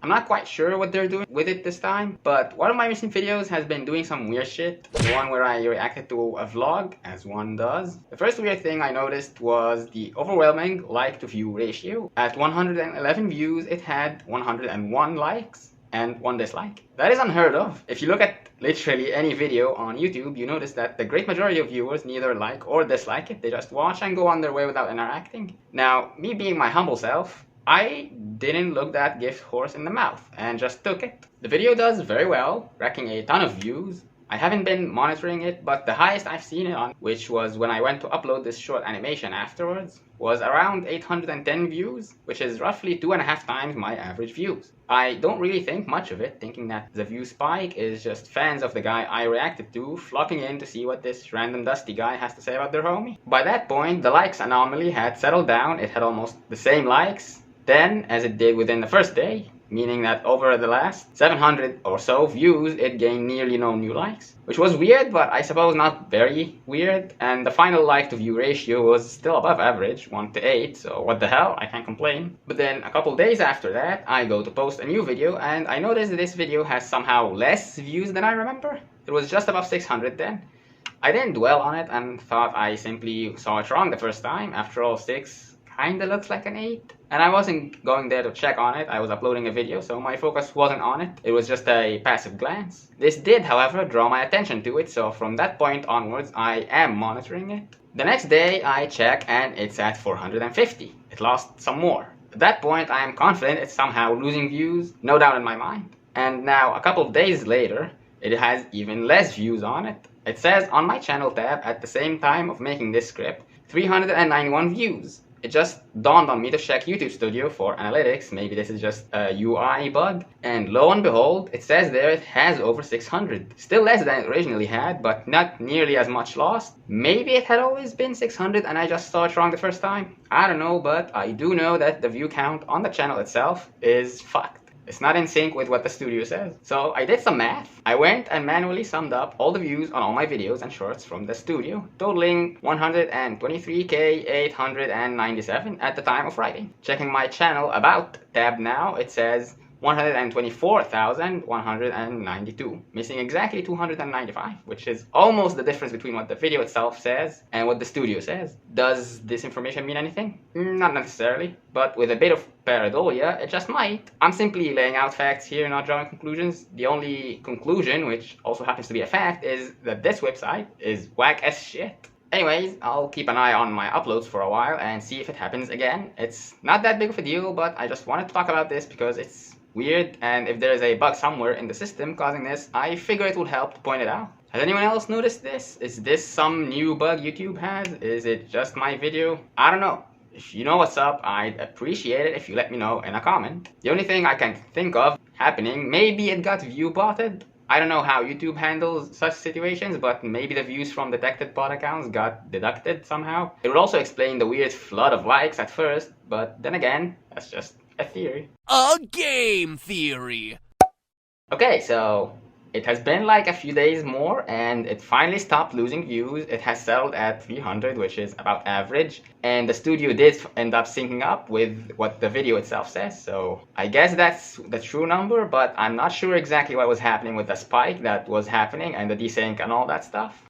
I'm not quite sure what they're doing with it this time, but one of my recent videos has been doing some weird shit. The one where I reacted to a vlog, as one does. The first weird thing I noticed was the overwhelming like to view ratio. At 111 views, it had 101 likes and 1 dislike. That is unheard of. If you look at literally any video on YouTube, you notice that the great majority of viewers neither like or dislike it. They just watch and go on their way without interacting. Now, me being my humble self, I didn't look that gift horse in the mouth and just took it. The video does very well, racking a ton of views. I haven't been monitoring it, but the highest I've seen it on, which was when I went to upload this short animation afterwards, was around 810 views, which is roughly 2.5 times my average views. I don't really think much of it, thinking that the view spike is just fans of the guy I reacted to flocking in to see what this random dusty guy has to say about their homie. By that point, the likes anomaly had settled down. It had almost the same likes then as it did within the first day, meaning that over the last 700 or so views, it gained nearly no new likes. Which was weird, but I suppose not very weird, and the final like to view ratio was still above average, 1 to 8, so what the hell, I can't complain. But then a couple days after that, I go to post a new video, and I noticed that this video has somehow less views than I remember. It was just above 600 then. I didn't dwell on it and thought I simply saw it wrong the first time. After all, 6 kinda looks like an 8. And I wasn't going there to check on it. I was uploading a video, so my focus wasn't on it. It was just a passive glance. This did, however, draw my attention to it, so from that point onwards, I am monitoring it. The next day, I check and it's at 450. It lost some more. At that point, I am confident it's somehow losing views, no doubt in my mind. And now, a couple of days later, it has even less views on it. It says on my channel tab at the same time of making this script, 391 views. It just dawned on me to check YouTube Studio for analytics. Maybe this is just a UI bug. And lo and behold, it says there it has over 600. Still less than it originally had, but not nearly as much lost. Maybe it had always been 600 and I just saw it wrong the first time. I don't know, but I do know that the view count on the channel itself is fucked. It's not in sync with what the studio says. So I did some math. I went and manually summed up all the views on all my videos and shorts from the studio, totaling 123,897 at the time of writing. Checking my channel About tab now, it says 124,192, missing exactly 295, which is almost the difference between what the video itself says and what the studio says. Does this information mean anything? Not necessarily, but with a bit of pareidolia, it just might. I'm simply laying out facts here, not drawing conclusions. The only conclusion, which also happens to be a fact, is that this website is whack as shit. Anyways, I'll keep an eye on my uploads for a while and see if it happens again. It's not that big of a deal, but I just wanted to talk about this because it's weird, and if there's a bug somewhere in the system causing this, I figure it would help to point it out. Has anyone else noticed this? Is this some new bug YouTube has? Is it just my video? I don't know. If you know what's up, I'd appreciate it if you let me know in a comment. The only thing I can think of happening, maybe it got view botted. I don't know how YouTube handles such situations, but maybe the views from detected bot accounts got deducted somehow. It would also explain the weird flood of likes at first, but then again, that's just a theory. A game theory! Okay, so it has been like a few days more and it finally stopped losing views. It has settled at 300, which is about average. And the studio did end up syncing up with what the video itself says. So I guess that's the true number, but I'm not sure exactly what was happening with the spike that was happening and the desync and all that stuff.